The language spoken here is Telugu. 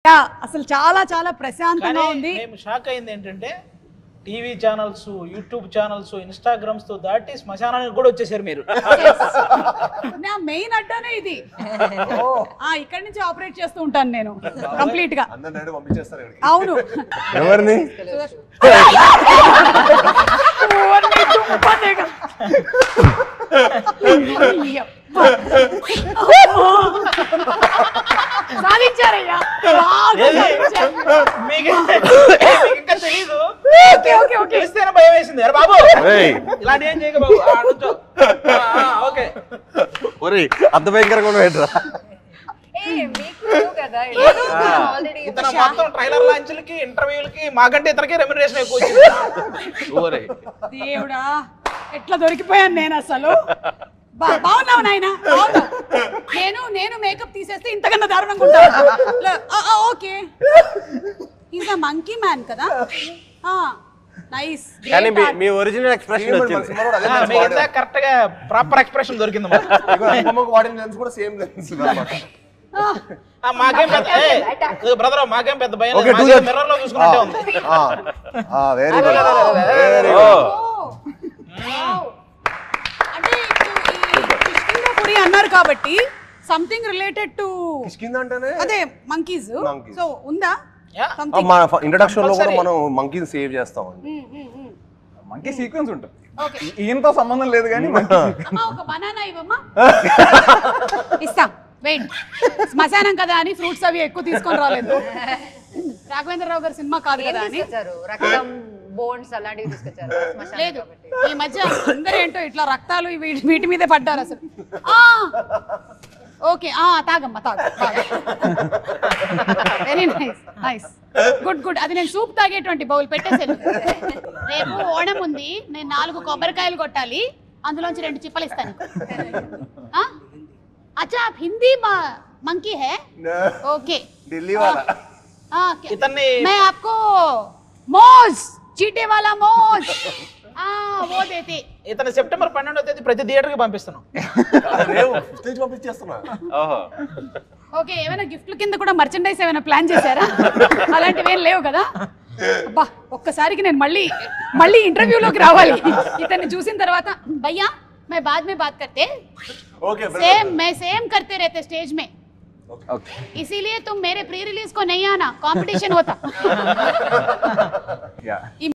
యా అసలు చాలా చాలా ప్రశాంతంగా ఉంది. మేము షాక్ అయింది ఏంటంటే TV channels, YouTube channels, Instagrams తో దాటి శ్మశానానికి కూడా వచ్చేసారు మీరు. నా మెయిన్ అడ్డానే ఇది. ఇక్కడ నుంచి ఆపరేట్ చేస్తూ ఉంటాను నేను కంప్లీట్ గా. అవును. ఎవరిని? సాధించారయ్యా. ఇంకా తెలీదు, తెలిస్తేనే భయం వేసింది. అరే బాబు ఇలాంటి ఏం చేయక బాబు. ఓకే ఒరే అంత భయంకరంగా ఉండేట్రా. ఇతను మొత్తం ట్రైలర్ లాంచ్లకి, ఇంటర్వ్యూలకి మాకంటే ఇతనికి రెమ్యునరేషన్ ఎక్కువ వచ్చింది. దేవుడా ఎట్లా దొరికిపోయాను నేను అసలు. బాగున్నావు నాయన. నేను మేకప్ తీసేస్తే ఇంతకన్నా దారుణంగా ఉంటాను. Okay is a monkey man కదా. నైస్. కానీ మీ ఒరిజినల్ ఎక్స్ప్రెషన్ వచ్చింది. కరెక్ట్ గా ప్రాపర్ ఎక్స్ప్రెషన్ దొరికింది. వాడిన లెన్స్ కూడా సేమ్ లెన్స్ అన్నమాట. మాకేం పెద్ద బ్రదర్, మాకేం పెద్ద భయం. మిర్రర్ లో చూసుకున్నట్టే ఉంది. Very good, very good. అంటే కిష్కింధపురి అన్నారు కాబట్టి సంథింగ్ రిలేటెడ్ టు కిష్కింధ అదే మంకీస్. సో ఉందా? మా ఇంట్రడక్షన్ లో కూడా మనం మంకీని సేవ్ చేస్తామండి. మంకీ సీక్వెన్స్ ఉంటుంది. ఈయనతో సంబంధం లేదు కానీ ఒక బనానా ఇవ్వమ్మా. ఇస్తాం. వెయిట్, శ్మశానం కదా అని ఫ్రూట్స్ అవి ఎక్కువ తీసుకొని రాలేదు. రాఘవేంద్రరావు గారి సినిమా కాదు కదా అని బోన్స్ అలాంటివి తీసుకొచ్చారు. లేదు, ఈ మధ్య అందరూ ఏంటో ఇట్లా రక్తాలు వీటి మీదే పడ్డారు అసలు. ఓకే తాగమ్మా తాగు. Very nice, nice, good good. అది నేను సూప్ తాగేటువంటి బౌల్ పెట్టేసాను. రేపు ఓణం ఉంది, నేను 4 కొబ్బరికాయలు కొట్టాలి, అందులోంచి 2 చిప్పలు ఇస్తాను. अच्छा आप हिंदी मंकी है? ओके दिल्ली वाला. मैं आपको मोज, चीटे वाला मोज वो देते. ఇతను సెప్టెంబర్ 12వ తేదీ ప్రతి థియేటర్ కి పంపిస్తున్నాం. ఓకే, ఏమైనా గిఫ్ట్ల కింద కూడా మర్చెండైజ్ ఏమైనా ప్లాన్ చేశారా? అలాంటివి ఏం లేవు కదా. అబ్బా, ఒక్కసారికి నేను మళ్ళీ ఇంటర్వ్యూలోకి రావాలి ఇతన్ని చూసిన తర్వాత. భయ్యా मैं बाद में बात करते. मैं सेम करते रहते स्टेज में. इसीलिए तुम मेरे प्री रिलीज को नहीं आना, कंपटीशन होता.